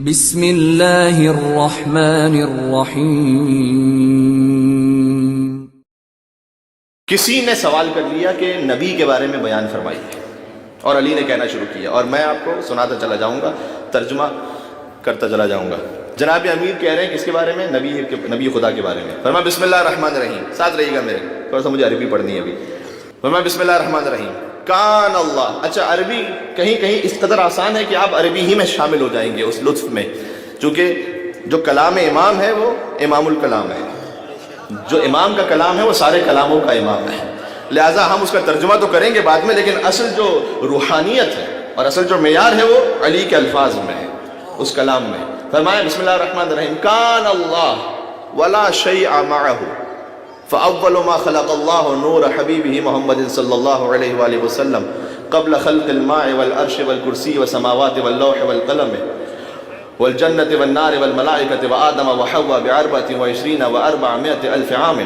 بسم اللہ الرحمن الرحیم۔ کسی نے سوال کر لیا کہ نبی کے بارے میں بیان فرمائیے، اور علی نے کہنا شروع کیا، اور میں آپ کو سناتا چلا جاؤں گا، ترجمہ کرتا چلا جاؤں گا۔ جناب امیر کہہ رہے ہیں کس کے بارے میں؟ نبی خدا کے بارے میں۔ فرمایا بسم اللہ الرحمن الرحیم، ساتھ رہیے گا میرے، تھوڑا سا مجھے عربی پڑھنی ہے ابھی۔ فرمایا بسم اللہ الرحمن الرحیم، کان اللہ۔ اچھا عربی کہیں کہیں اس قدر آسان ہے کہ آپ عربی ہی میں شامل ہو جائیں گے اس لطف میں، چونکہ جو کلام امام ہے وہ امام الکلام ہے، جو امام کا کلام ہے وہ سارے کلاموں کا امام ہے، لہٰذا ہم اس کا ترجمہ تو کریں گے بعد میں، لیکن اصل جو روحانیت ہے اور اصل جو معیار ہے وہ علی کے الفاظ میں ہے، اس کلام میں۔ فرمایا بسم اللہ الرحمن الرحیم، کان اللہ ولا شیء معہ فاول ما خلق اللہ نور حبیبہ محمد صلی اللہ علیہ وآلہ وسلم قبل خلق الماء والعرش والکرسی والسماوات واللوح والقلم والجنة والنار والملائكة وآدم وحواء ب24 و400 ألف عام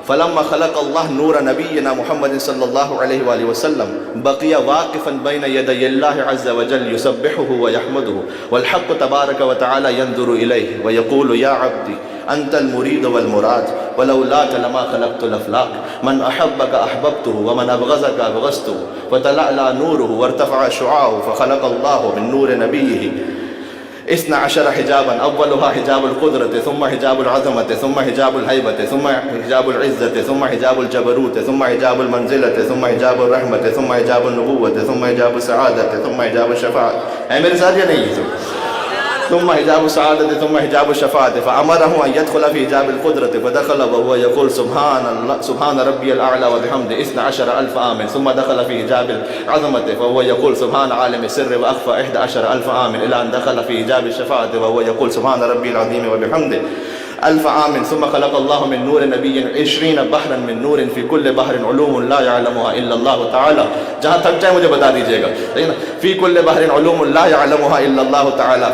فلما خلق الله نور نبينا محمد صلى الله عليه وآله وسلم بقي واقفا بين يدي الله عز وجل يسبحه ويحمده والحق تبارك وتعالى ينظر إليه ويقول يا عبدي أنت المريد والمراد ولولاك لما خلقت الأفلاك من أحبك أحببته ومن أبغضك أبغضته وتلألأ نوره وارتفع شعاعه فخلق الله من نور نبيه 12 حجابا اولها حجاب القدرة ثم حجاب العظمة ثم حجاب الهيبة ثم حجاب العزة ثم حجاب الجبروت ثم حجاب المنزلة ثم حجاب الرحمة ثم حجاب النبوة ثم حجاب السعادة ثم حجاب الشفاعة۔ اے میرے ساتھ یہ نہیں ہے، ثم حجاب السعادة ثم حجاب الشفاعة فأمره أن يدخل في حجاب القدرة فدخل وهو يقول سبحان ربي الأعلى وبحمده 12,000 عام ثم دخل في حجاب العظمة فهو يقول سبحان عالم السر وأخفى 11,000 عام إلى أن دخل في حجاب الشفاعة وهو يقول سبحان ربي العظيم وبحمده 1000 عام ثم خلق الله من نور نبي 20 بحرا من نور في كل بحر علوم لا يعلمها إلا الله تعالى۔ جہاں تھک جائے مجھے بتا دیجئے گا، في كل بحر علوم لا يعلمها إلا الله تعالى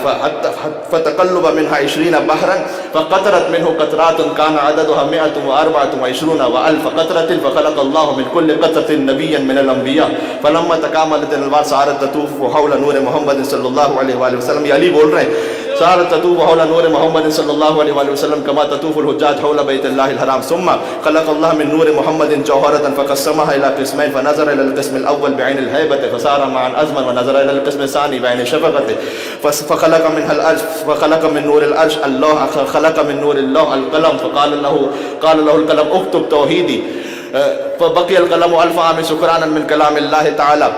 فتقلب منها 20 بحرا فقطرت منه قطرات كان عددها 124 و1000 قطرة فخلق الله من كل قطرة نبيا من الأنبياء فلما تكاملت الأنوار صارت تطوف حول نور محمد صلی اللہ علیہ وآلہ وسلم۔ یہ علی بول رہے ہیں، صارت تطوف حول نور محمد صلی اللہ علیہ وآلہ وسلم كما تطوف الحجاج حول بيت الله الحرام ثم خلق الله من نور محمد جوهرة فقسمها إلى قسمين فنظر إلى القسم الأول بعين الهيبة فصار معا أزمن ونظر إلى القسم الثاني بعين الشفقة فخلق منها الأرش فخلق من نور الأرش اللوح خلق من نور اللوح القلم فقال له القلم اكتب توحيدي فبقي القلم 1000 عام سكرانا من كلام الله تعالى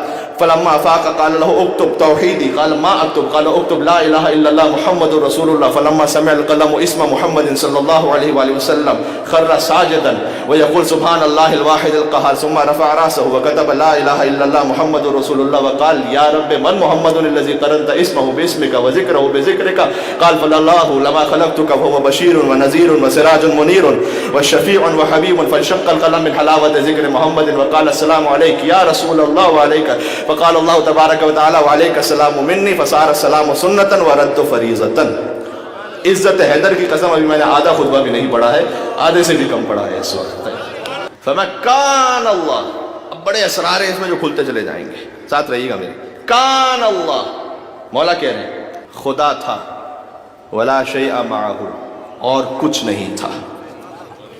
فلما افاق قال له اكتب توحيدي قال ما اكتب قال اكتب لا اله الا الله محمد رسول الله فلما سمع القلم اسم محمد صلى الله عليه واله وسلم خر ساجدا ويقول سبحان الله الواحد القهار ثم رفع راسه وكتب لا اله الا الله محمد رسول الله وقال يا رب من محمد الذي قرنت اسمه باسمك وذكره بذكرك قال فالله لما خلقتك وهو بشير ونذير وسراج منير وشفيع وحبيب فانشق القلم من حلاوه ذكر محمد وقال السلام عليك يا رسول الله وعليك فقال الله تبارک و تعالی وعلیک السلام منی فصار السلام سنتا ورد فریضتا۔ عزت حیدر کی قسم ابھی میں نے آدھا خطبہ بھی نہیں پڑھا ہے، آدھے سے بھی کم پڑھا ہے اس وقت۔ فرمایا کان اللہ، اب بڑے اسرار ہیں اس میں جو کھلتے چلے جائیں گے، ساتھ رہیے گا میرے۔ کان اللہ، مولا کہہ رہے ہیں خدا تھا، ولا شیء معہ، اور کچھ نہیں تھا۔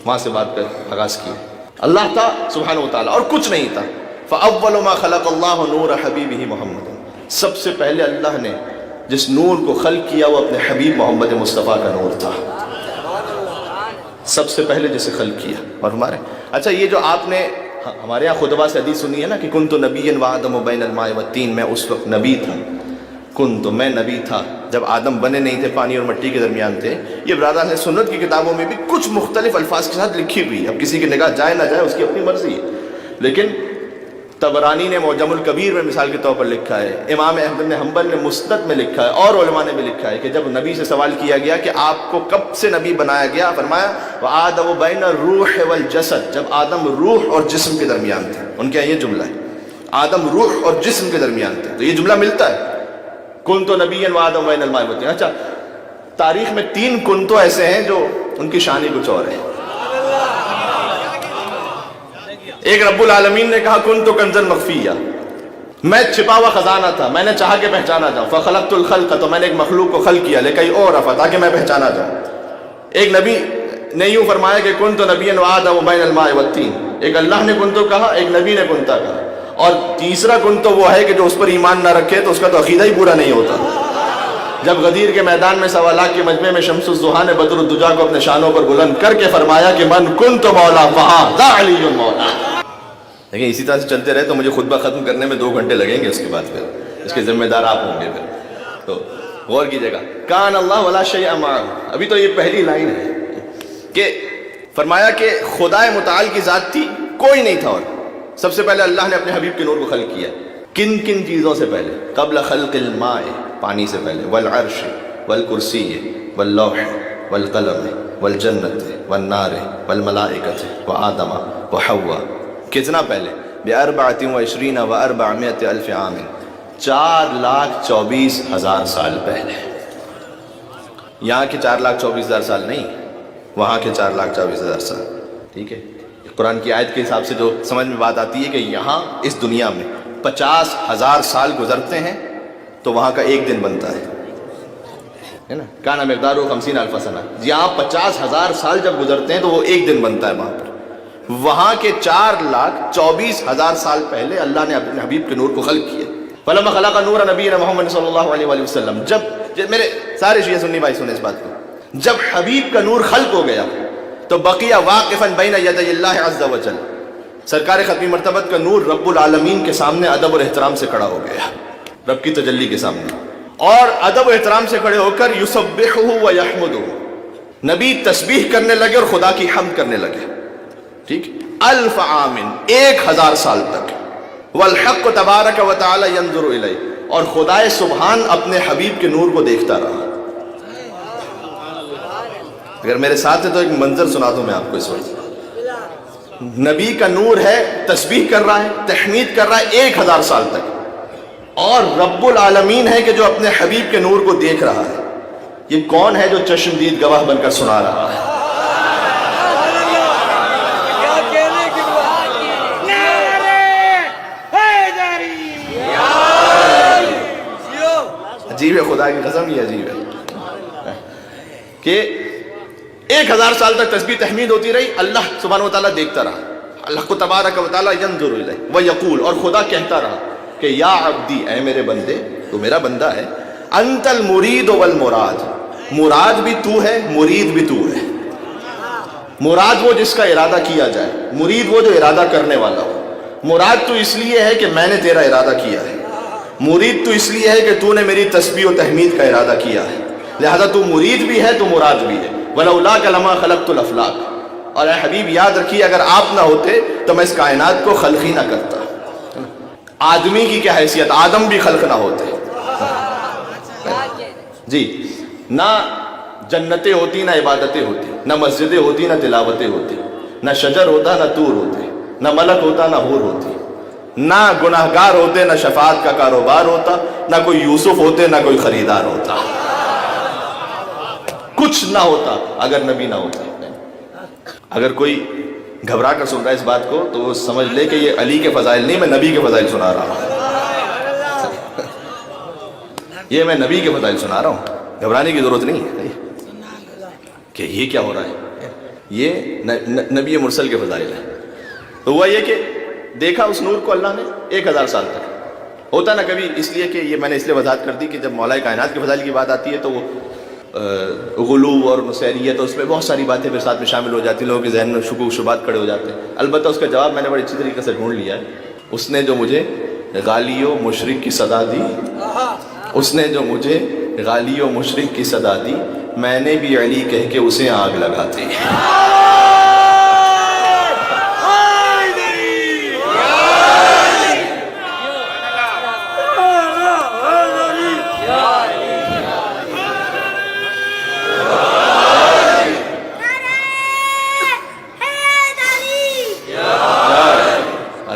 وہاں سے بات کر آغاز کی، اللہ تھا سبحانہ و تعالی اور کچھ نہیں تھا۔ فاول ما خلق اللہ نور حبیبہ محمد، سب سے پہلے اللہ نے جس نور کو خلق کیا وہ اپنے حبیب محمد مصطفیٰ کا نور تھا، سب سے پہلے جسے خلق کیا۔ اور ہمارے اچھا یہ جو آپ نے ہمارے یہاں خطبہ سے حدیث سنی ہے نا کہ کنت نبیا وآدم بین الماء والطین، میں اس وقت نبی تھا، میں نبی تھا جب آدم بنے نہیں تھے، پانی اور مٹی کے درمیان تھے۔ یہ برادران سنت کی کتابوں میں بھی کچھ مختلف الفاظ کے ساتھ لکھی ہوئی، اب کسی کی نگاہ جائے نہ جائے اس کی اپنی مرضی ہے، لیکن طبرانی نے معجم الکبیر میں مثال کے طور پر لکھا ہے، امام احمد بن حنبل نے مسند میں لکھا ہے، اور علماء نے بھی لکھا ہے کہ جب نبی سے سوال کیا گیا کہ آپ کو کب سے نبی بنایا گیا، فرمایا وآدم بین الروح والجسد، جب آدم روح اور جسم کے درمیان تھے۔ ان کے یہ جملہ ہے، آدم روح اور جسم کے درمیان تھے، تو یہ جملہ ملتا ہے کنت نبیا وآدم بین الماء والطین۔ اچھا تاریخ میں 3 کنتو ایسے ہیں جو ان کی شان ہی کچھ اور ہے۔ ایک رب العالمین نے کہا کنت کنزا مخفیہ، میں چھپا ہوا خزانہ تھا، میں نے چاہا کہ پہچانا جاؤں، فخلقت الخلق، تو میں نے ایک مخلوق کو خلق کیا لکئی اعرف، تاکہ میں پہچانا جاؤں۔ ایک نبی نے یوں فرمایا کہ کنت نبیا وآدم بین الماء والطین، ایک اللہ نے کنتو کہا، ایک نبی نے کنتا کہا، اور تیسرا کنتو وہ ہے کہ جو اس پر ایمان نہ رکھے تو اس کا تو عقیدہ ہی پورا نہیں ہوتا۔ جب غدیر کے میدان میں 1.25 لاکھ کے مجمع میں شمس الضحیٰ نے بدر الدجا کو اپنے شانوں پر بلند کر کے فرمایا کہ من کنت مولا فہذا علی مولا۔ لیکن اسی طرح سے چلتے رہے تو مجھے خطبہ ختم کرنے میں 2 گھنٹے لگیں گے، اس کے بعد پھر اس کے ذمہ دار آپ ہوں گے۔ پھر تو غور کیجیے گا، کان اللہ ولا شیء معہ، ابھی تو یہ پہلی لائن ہے کہ فرمایا کہ خدائے متعال کی ذات تھی، کوئی نہیں تھا، اور سب سے پہلے اللہ نے اپنے حبیب کے نور کو خلق کیا۔ کن کن چیزوں سے پہلے؟ قبل خلق الماء، پانی سے پہلے، والعرش والکرسی واللوح والقلم والجنت والنار والملائکۃ وآدم وحوا، کتنا پہلے؟ ب24 و400 الف عام، 4,24,000 سال پہلے۔ یہاں کے 4,24,000 سال نہیں، وہاں کے 4,24,000 سال، ٹھیک ہے؟ قرآن کی آیت کے حساب سے جو سمجھ میں بات آتی ہے کہ یہاں اس دنیا میں 50,000 سال گزرتے ہیں تو وہاں کا ایک دن بنتا ہے نا، کانا مقدارہ 50,000 سنہ، یہاں 50,000 سال جب گزرتے ہیں تو وہ ایک دن بنتا ہے وہاں پر۔ وہاں کے 4,24,000 سال پہلے اللہ نے اپنے حبیب کے نور کو خلق کیا۔ فلما خلق نور نبینا محمد صلی اللہ علیہ وآلہ وسلم، جب میرے سارے شیعہ سنی بھائی سنیں اس بات کو، جب حبیب کا نور خلق ہو گیا تو بقیہ واقفا بین یدی اللہ عز وجل، سرکار ختمی مرتبت کا نور رب العالمین کے سامنے ادب اور احترام سے کھڑا ہو گیا، رب کی تجلی کے سامنے، اور ادب و احترام سے کھڑے ہو کر یسبحہ و یحمدہ، نبی تسبیح کرنے لگے اور خدا کی حمد کرنے لگے، ٹھیک، 1000 عام، 1000 سال تک، والحق تبارک و تعالی ینظر الیہ، اور خدائے سبحان اپنے حبیب کے نور کو دیکھتا رہا۔ اگر میرے ساتھ ہے تو ایک منظر سنا دوں میں آپ کو اس وقت، نبی کا نور ہے، تسبیح کر رہا ہے، تحمید کر رہا ہے 1000 سال تک، اور رب العالمین ہے کہ جو اپنے حبیب کے نور کو دیکھ رہا ہے۔ یہ کون ہے جو چشمدید گواہ بن کر سنا رہا ہے؟ عجیب ہے، خدا کی قسم یہ عجیب ہے کہ 1000 سال تک تسبیح تحمید ہوتی رہی، اللہ سبحانہ و تعالیٰ دیکھتا رہا، اللہ کو تبارک و تعالیٰ ینظر الیہ ویقول، اور خدا کہتا رہا کہ یا عبدی، اے میرے بندے، تو میرا بندہ ہے، انت المرید والمراد، مراد بھی تو ہے، مرید بھی تو ہے۔ مراد وہ جس کا ارادہ کیا جائے، مرید وہ جو ارادہ کرنے والا ہو۔ مراد تو اس لیے ہے کہ میں نے تیرا ارادہ کیا ہے، مرید تو اس لیے ہے کہ تو نے میری تسبیح و تحمید کا ارادہ کیا ہے، لہذا تو مرید بھی ہے تو مراد بھی ہے۔ وَلَوْلَاكَ لَمَا خَلَقْتُ الْأَفْلَاقَ، اور اے حبیب یاد رکھیے اگر آپ نہ ہوتے تو میں اس کائنات کو خلق ہی نہ کرتا۔ آدمی کی کیا حیثیت، آدم بھی خلق نہ ہوتے جی، نہ جنتیں ہوتی، نہ عبادتیں ہوتی، نہ مسجدیں ہوتی، نہ تلاوتیں ہوتی، نہ شجر ہوتا، نہ طور ہوتے، نہ ملک ہوتا، نہ حور ہوتی، نہ گناہگار ہوتے، نہ شفاعت کا کاروبار ہوتا، نہ کوئی یوسف ہوتے، نہ کوئی خریدار ہوتا، کچھ نہ ہوتا اگر نبی نہ ہوتا۔ اگر کوئی گھبرا کر سن رہا ہے اس بات کو تو وہ سمجھ لے کہ یہ علی کے فضائل نہیں، میں نبی کے فضائل سنا رہا ہوں، یہ میں نبی کے فضائل سنا رہا ہوں، گھبرانے کی ضرورت نہیں ہے کہ یہ کیا ہو رہا ہے، یہ نبی مرسل کے فضائل ہیں۔ تو ہوا یہ کہ دیکھا اس نور کو اللہ نے 1000 سال تک، ہوتا نا کبھی، اس لیے کہ یہ میں نے اس لیے وضاحت کر دی کہ جب مولا کائنات کے فضائل کی بات آتی ہے تو وہ غلو اور نصیریت، اس میں بہت ساری باتیں پھر ساتھ میں شامل ہو جاتی ہیں، لوگوں کے ذہن میں شکوک شبہات کھڑے ہو جاتے ہیں۔ البتہ اس کا جواب میں نے بڑی اچھی طریقے سے ڈھونڈ لیا ہے۔ اس نے جو مجھے غالی و مشرک کی صدا دی، اس نے جو مجھے غالی و مشرک کی صدا دی، میں نے بھی علی کہہ کے اسے آگ لگا دی۔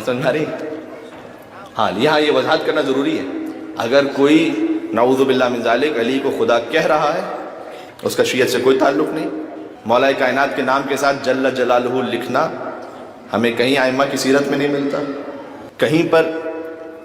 سمجھا رہی؟ ہاں، یہاں یہ وضاحت کرنا ضروری ہے، اگر کوئی نعوذ باللہ من ذالک علی کو خدا کہہ رہا ہے، اس کا شیعت سے کوئی تعلق نہیں۔ مولا کائنات کے نام کے ساتھ جل جلالہ لکھنا ہمیں کہیں ائمہ کی سیرت میں نہیں ملتا، کہیں پر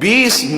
20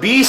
20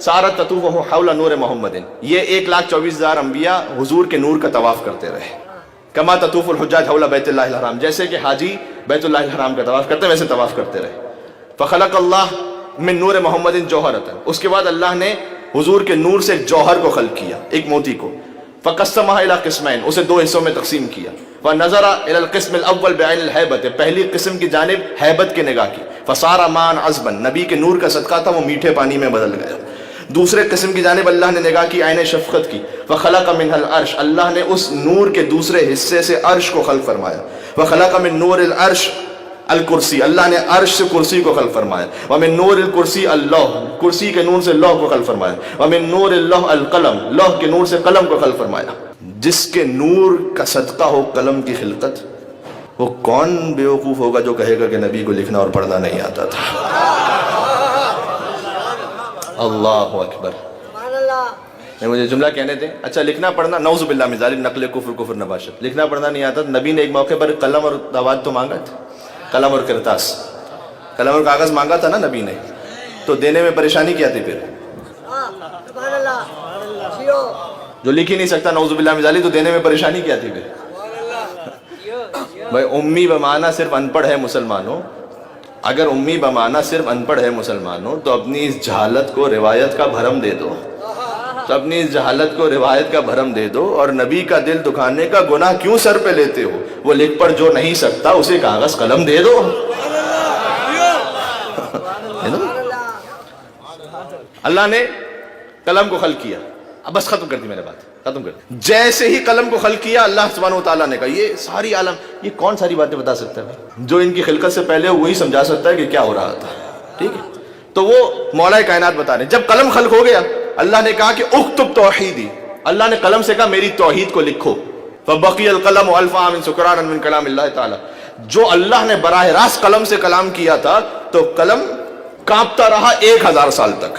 سارت تطوف حول نور محمد، یہ 1,24,000 انبیاء حضور کے نور کا طواف کرتے رہے. کما تطوف الحجاج حول بیت اللہ الحرام، جیسے کہ حاجی بیت اللہ الحرام کا طواف کرتے ویسے طواف کرتے رہے. فخلق اللہ من نور محمد جوہرۃ، اس کے بعد اللہ نے حضور کے نور سے ایک جوہر کو خلق کیا، ایک موتی کو. فقسمها الى قسمین، اسے 2 حصوں میں تقسیم کیا. ونظر الى القسم الاول بعین الہیبۃ، پہلی قسم کی جانب ہیبت کے نگاہ کی. فصار ماء عذبا، نبی کے نور کا صدقہ تھا وہ میٹھے پانی میں بدل گیا. دوسرے قسم کی جانب اللہ نے نگاہ کی، عین شفقت کی. فخلق منها العرش، اللہ نے اس نور کے دوسرے حصے سے عرش کو خلق فرمایا. وخلق من نور العرش الکرسی، اللہ نے عرش سے کرسی کو خلق فرمایا. ومن نور الکرسی اللوح، کرسی کے نور سے لوح کو خلق فرمایا. ومن نور اللوح القلم، لوح کے نور سے قلم کو خلق فرمایا. جس کے نور کا صدقہ ہو قلم کی خلقت، وہ کون بیوقوف ہوگا جو کہے گا کہ نبی کو لکھنا اور پڑھنا نہیں آتا تھا. اللہ اکبر. مجھے جملہ کہنے دیں. اچھا لکھنا پڑھنا نعوذ باللہ من ذالک، نقل کفر نباشت، لکھنا پڑھنا نہیں آتا. نبی نے ایک موقع پر قلم اور دوات تو مانگا تھا، قلم اور کرتاس، قلم اور کاغذ مانگا تھا نا نبی نے، تو دینے میں پریشانی کیا تھی پھر؟ جو لکھ ہی نہیں سکتا نعوذ باللہ من ذالک، تو دینے میں پریشانی کیا تھی پھر؟ بھائی امی بمانا صرف ان پڑھ ہے مسلمانوں، اگر امی بمانا صرف ان پڑھ ہے مسلمانوں تو اپنی اس جہالت کو روایت کا بھرم دے دو، تو اپنی اس جہالت کو روایت کا بھرم دے دو. اور نبی کا دل دکھانے کا گناہ کیوں سر پہ لیتے ہو؟ وہ لکھ پڑھ جو نہیں سکتا اسے کاغذ قلم دے دو. اللہ نے قلم کو خلق کیا. اب بس ختم کر دی میں نے بات، ختم کر دی. جیسے ہی قلم کو خلق کیا اللہ سبحانہ وتعالیٰ نے کہا یہ ساری عالم، یہ کون ساری باتیں بتا سکتا ہے بھائی؟ جو ان کی خلقت سے پہلے وہی سمجھا سکتا ہے کہ کیا ہو رہا تھا. ٹھیک ہے، تو وہ مولا کائنات بتا رہے ہیں. جب قلم خلق ہو گیا اللہ نے کہا کہ اکتب توحیدی، اللہ نے قلم سے کہا میری توحید کو لکھو. فبقی القلم الف عام سکرانا من کلام اللہ تعالی، جو اللہ نے براہ راست قلم سے کلام کیا تھا تو قلم کانپتا رہا 1000 سال تک.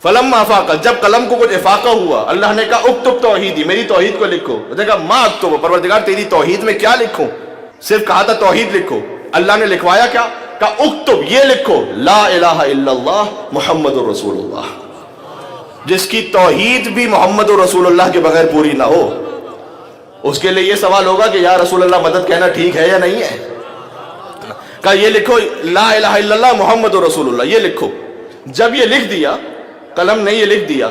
فلما افاق، جب قلم کو کچھ افاقہ ہوا اللہ نے کہا اکتب توحیدی، میری توحید کو لکھو. اس نے کہا ما اکتب، پروردگار تیری توحید میں کیا لکھوں؟ صرف کہا تھا توحید لکھو. اللہ نے لکھوایا کیا؟ کہا اکتب، یہ لکھو لا الہ الا اللہ محمد الرسول اللہ. جس کی توحید بھی محمد رسول اللہ کے بغیر پوری نہ ہو اس کے لیے یہ سوال ہوگا کہ یا رسول اللہ مدد کہنا ٹھیک ہے یا نہیں ہے. کہا یہ لکھو لا الہ الا اللہ محمد رسول اللہ، یہ لکھو. جب یہ لکھ دیا قلم نے، یہ لکھ دیا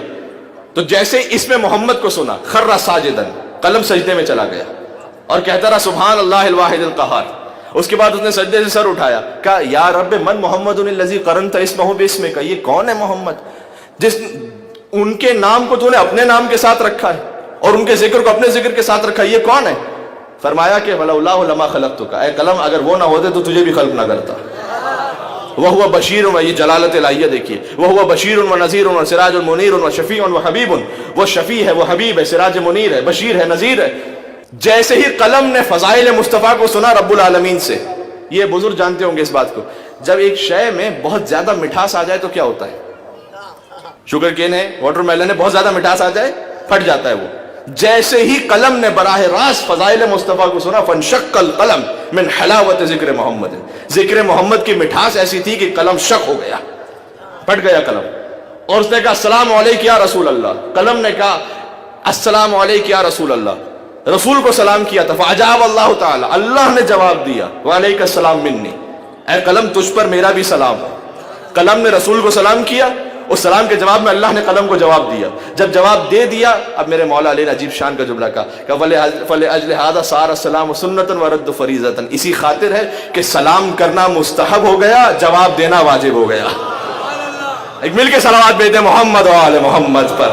تو جیسے اس میں محمد کو سنا خر ساجدن، قلم سجدے میں چلا گیا اور کہتا رہا سبحان اللہ الواحد القہار. اس کے بعد اس نے سجدے سے سر اٹھایا، کہا یا رب من محمد الذی قرنت اسمہ باسمک، یہ کون ہے محمد جس ان کے نام کو تو نے اپنے نام کے ساتھ رکھا ہے اور ان کے ذکر کو اپنے ذکر کے ساتھ رکھا ہے، یہ کون ہے؟ فرمایا کہ ولولا لما خلقتک، اے قلم اگر وہ نہ ہوتے تو تجھے بھی خلق نہ کرتا. وہو بشیر، یہ جلالت الہیہ دیکھیے، وہو بشیر و نذیر و سراج منیر و شفیع و حبیب، وہ شفیع ہے، وہ حبیب ہے، سراج منیر ہے، بشیر ہے، نذیر ہے. جیسے ہی قلم نے فضائل مصطفیٰ کو سنا رب العالمین سے، یہ بزرگ جانتے ہوں گے اس بات کو، جب ایک شے میں بہت زیادہ مٹھاس آ جائے تو کیا ہوتا ہے؟ شوگر کین ہے، واٹر میلن ہے، بہت زیادہ مٹھاس آ جائے پھٹ جاتا ہے وہ. جیسے ہی قلم نے براہ راست فضائل مصطفیٰ کو سنا فانشق القلم من حلاوت ذکر محمد، ذکر محمد کی مٹھاس ایسی تھی کہ قلم شق ہو گیا، پھٹ گیا قلم. اور اس نے کہا السلام علیک یا رسول اللہ، قلم نے کہا السلام علیک یا رسول اللہ، رسول کو سلام کیا تھا. فاجاب اللہ تعالی، اللہ نے جواب دیا وعلیک السلام منی، اے قلم تجھ پر میرا بھی سلام. قلم نے رسول کو سلام کیا، اس سلام کے جواب میں اللہ نے قلم کو جواب دیا. جب جواب دے دیا اب میرے مولا علیہ نے عجیب شان کا جملہ کہا کہ فَلِأَجْلِ هَذَا صَارَ السَّلَامُ سُنَّةً وَرَدُّ فَرِيضَةً، اسی خاطر ہے کہ سلام کرنا مستحب ہو گیا، جواب دینا واجب ہو گیا. ایک مل کے صلوات بھیجتے محمد و آل محمد پر.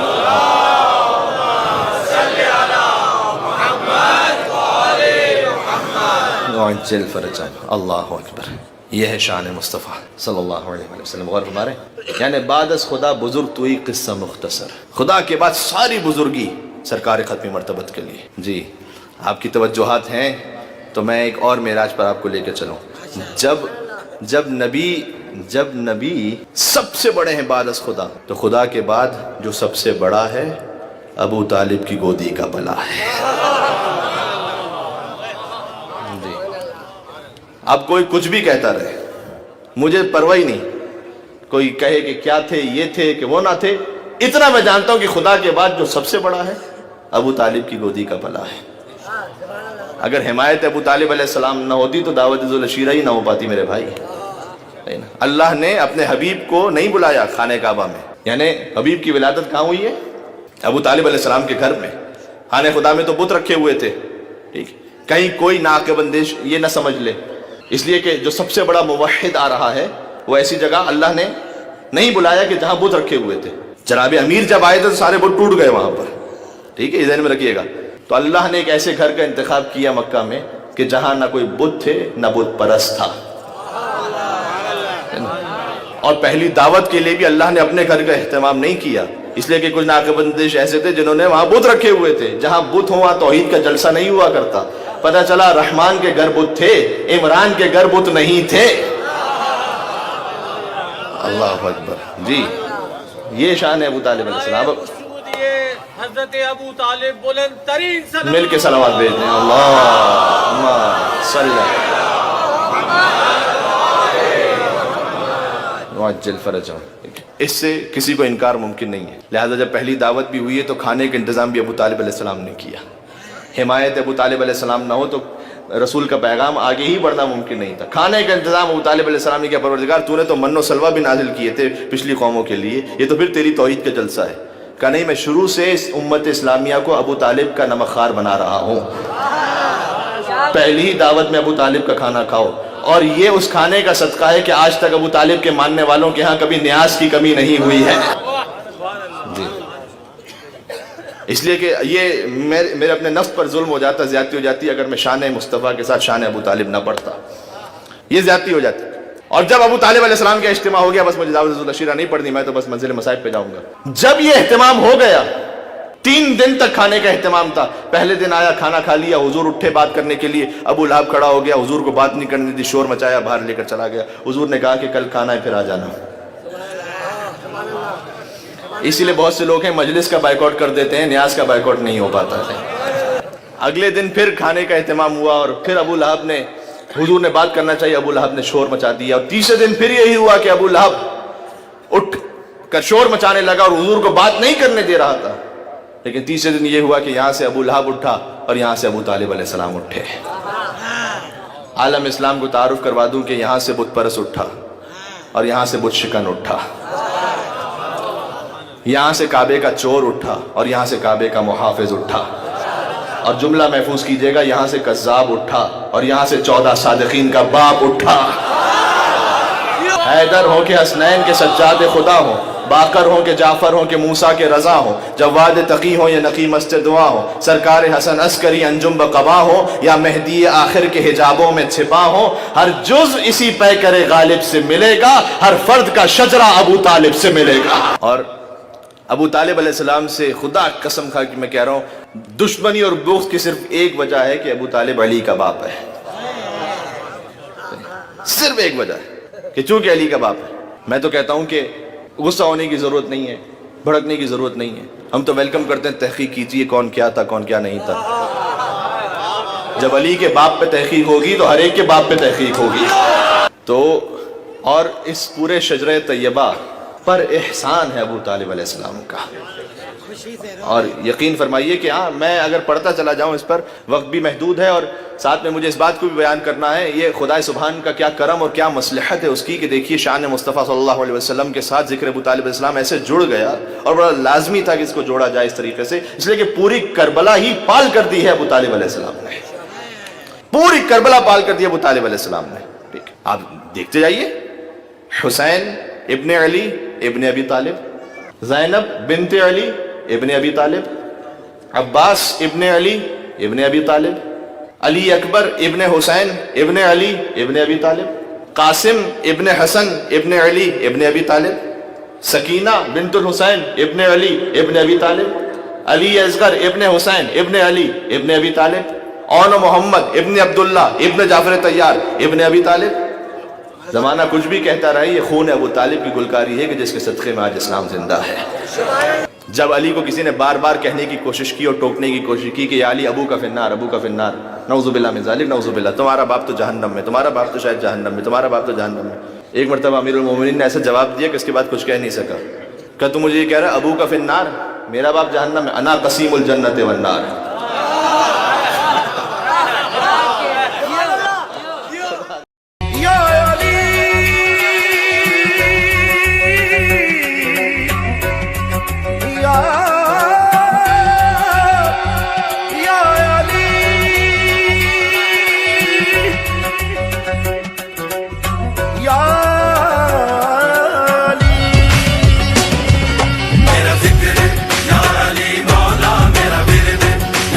اللہ اکبر. یہ ہے شان مصطفیٰ صلی اللہ علیہ وسلم. غور ہمارے یعنی بعد از خدا بزرگ توئی قصہ مختصر، خدا کے بعد ساری بزرگی سرکار ختمی مرتبت کے لیے. جی آپ کی توجہات ہیں تو میں ایک اور معراج پر آپ کو لے کے چلوں. جب نبی سب سے بڑے ہیں بعد از خدا، تو خدا کے بعد جو سب سے بڑا ہے ابو طالب کی گودی کا بلا ہے. اب کوئی کچھ بھی کہتا رہے، مجھے پرواہ نہیں. کوئی کہے کہ کیا تھے، یہ تھے کہ وہ نہ تھے، اتنا میں جانتا ہوں کہ خدا کے بعد جو سب سے بڑا ہے ابو طالب کی گودی کا پلا ہے. اگر حمایت ابو طالب علیہ السلام نہ ہوتی تو دعوت ذوالعشیرہ ہی نہ ہو پاتی میرے بھائی. اللہ نے اپنے حبیب کو نہیں بلایا خانہ کعبہ میں، یعنی حبیب کی ولادت کہاں ہوئی ہے؟ ابو طالب علیہ السلام کے گھر میں. خانہ خدا میں تو بت رکھے ہوئے تھے. ٹھیک، کہیں کوئی ناقب اندیش یہ نہ سمجھ لے، اس لیے کہ جو سب سے بڑا موحد آ رہا ہے وہ ایسی جگہ اللہ نے نہیں بلایا کہ جہاں بت رکھے ہوئے تھے. جناب امیر جب آئے تھے تو سارے بت ٹوٹ گئے وہاں پر. ٹھیک ہے، ذہن میں رکھیے گا. تو اللہ نے ایک ایسے گھر کا انتخاب کیا مکہ میں کہ جہاں نہ کوئی بت تھے نہ بت پرست تھا. اور پہلی دعوت کے لیے بھی اللہ نے اپنے گھر کا اہتمام نہیں کیا، اس لیے کہ کچھ ناقب اندیش ایسے تھے جنہوں نے وہاں بت رکھے ہوئے تھے. جہاں بت ہو وہاں توحید کا جلسہ نہیں ہوا کرتا. پتہ چلا رحمان کے گھر بت تھے، عمران کے گھر بت نہیں تھے. اللہ اکبر. جی یہ شان ہے ابو طالب علیہ السلام. حضرت ابو طالب بلند ترین صدقہ مل کے صلوات بھیج دیں. اللہم صلی وعجل فرجہم. اس سے کسی کو انکار ممکن نہیں ہے. لہذا جب پہلی دعوت بھی ہوئی ہے تو کھانے کا انتظام بھی ابو طالب علیہ السلام نے کیا. حمایت ابو طالب علیہ السلام نہ ہو تو رسول کا پیغام آگے ہی بڑھنا ممکن نہیں تھا. کھانے کا انتظام ابو طالب علیہ السلام نے کیا. پروردگار تو نے تو من و سلوہ بھی نازل کیے تھے پچھلی قوموں کے لیے، یہ تو پھر تیری توحید کا جلسہ ہے. کہ نہیں، میں شروع سے اس امت اسلامیہ کو ابو طالب کا نمک خوار بنا رہا ہوں. پہلی ہی دعوت میں ابو طالب کا کھانا کھاؤ. اور یہ اس کھانے کا صدقہ ہے کہ آج تک ابو طالب کے ماننے والوں کے ہاں کبھی نیاز کی کمی نہیں ہوئی ہے. جی اس لیے کہ یہ میرے اپنے نفس پر ظلم ہو جاتا، زیادتی ہو جاتی اگر میں شان مصطفیٰ کے ساتھ شان ابو طالب نہ پڑھتا. یہ زیادتی ہو جاتی. اور جب ابو طالب علیہ السلام کا اجتماع ہو گیا بس مجھے دعوت ذوالعشیرہ نہیں پڑھنی، میں تو بس منزل مصائب پہ جاؤں گا. جب یہ اہتمام ہو گیا 3 دن تک کھانے کا اہتمام تھا. پہلے دن آیا، کھانا کھا لیا، حضور اٹھے بات کرنے کے لیے. ابو لہب کھڑا ہو گیا، حضور کو بات نہیں کرنے دی، شور مچایا، باہر لے کر چلا گیا. حضور نے کہا کہ کل کھانا ہے پھر آ جانا. اسی لیے بہت سے لوگ ہیں مجلس کا بائیکاٹ کر دیتے ہیں، نیاز کا بائیکاٹ نہیں ہو پاتا ہے. اگلے دن پھر کھانے کا اہتمام ہوا اور پھر ابو لہب نے، حضور نے بات کرنا چاہیے، ابو لہب نے شور مچا دیا. اور تیسرے دن پھر یہی ہوا کہ ابو لہب اٹھ کر شور مچانے لگا اور حضور کو بات نہیں کرنے دے رہا تھا. لیکن تیسرے دن یہ ہوا کہ یہاں سے ابو لہب اٹھا اور یہاں سے ابو طالب علیہ السلام اٹھے. عالم اسلام کو تعارف کروا دوں کہ یہاں سے بت پرست اٹھا اور یہاں سے بت شکن اٹھا. یہاں سے کعبے کا چور اٹھا اور یہاں سے کعبے کا محافظ اٹھا. اور جملہ محفوظ کیجئے گا، یہاں سے کذاب اٹھا اور یہاں سے 14 صادقین کا باپ اٹھا. حیدر ہو کہ حسنین کے سجاد خدا ہو، باقر ہو کہ جعفر ہو کہ موسیٰ کے رضا ہو، جواد تقی ہو یا نقی مست دعا ہو، سرکار حسن عسکری انجم بقبا ہو یا مہدی آخر کے حجابوں میں چھپا ہو، ہر جز اسی پیکر غالب سے ملے گا، ہر فرد کا شجرہ ابو طالب سے ملے گا. اور ابو طالب علیہ السلام سے خدا قسم کھا کہ میں کہہ رہا ہوں دشمنی اور بغض کی صرف ایک وجہ ہے کہ ابو طالب علی کا باپ ہے. صرف ایک وجہ ہے کہ چونکہ علی کا باپ ہے. میں تو کہتا ہوں کہ غصہ ہونے کی ضرورت نہیں ہے، بھڑکنے کی ضرورت نہیں ہے. ہم تو ویلکم کرتے ہیں، تحقیق کیجئے کون کیا تھا کون کیا نہیں تھا. جب علی کے باپ پہ تحقیق ہوگی تو ہر ایک کے باپ پہ تحقیق ہوگی. تو اور اس پورے شجرہ طیبہ پر احسان ہے ابو طالب علیہ السلام کا. اور یقین فرمائیے کہ ہاں میں اگر پڑھتا چلا جاؤں اس پر وقت بھی محدود ہے، اور ساتھ میں مجھے اس بات کو بھی بیان کرنا ہے یہ خدا سبحان کا کیا کرم اور کیا مصلحت ہے اس کی کہ دیکھیے شان مصطفیٰ صلی اللہ علیہ وسلم کے ساتھ ذکر ابو طالب علیہ السلام ایسے جڑ گیا اور بڑا لازمی تھا کہ اس کو جوڑا جائے اس طریقے سے، اس لیے کہ پوری کربلا ہی پال کر دی ہے ابو طالب علیہ السلام نے. پوری کربلا پال کر دی ابو طالب علیہ السلام نے. ٹھیک، آپ دیکھتے جائیے. حسین ابن علی ابن ابی طالب، زینب بنت علی ابن ابی طالب، عباس ابن علی ابن ابی طالب، علی اکبر ابن حسین ابن علی ابن ابی طالب، قاسم ابن حسن ابن علی ابن ابی طالب، سکینہ بنت الحسین ابن علی ابن ابی طالب، علی اصغر ابن حسین ابن علی ابن ابی طالب، اون محمد ابن عبداللہ ابن جعفر طیار ابن ابی طالب. زمانہ کچھ بھی کہتا رہا، یہ خون ابو طالب کی گلکاری ہے کہ جس کے صدقے میں آج اسلام زندہ ہے. جب علی کو کسی نے بار بار کہنے کی کوشش کی اور ٹوکنے کی کوشش کی کہ یا علی ابو کا فنار، ابو کا فنار، نعوذ باللہ من ذالک، نعوذ باللہ، تمہارا باپ تو جہنم میں، تمہارا باپ تو شاید جہنم میں، تمہارا باپ تو جہنم میں. ایک مرتبہ امیر المومنین نے ایسا جواب دیا کہ اس کے بعد کچھ کہہ نہیں سکا. کہ تو مجھے یہ کہہ رہا ہے ابو کا فی النار، میرا باپ جہنم میں، انا قسیم الجنت والنار،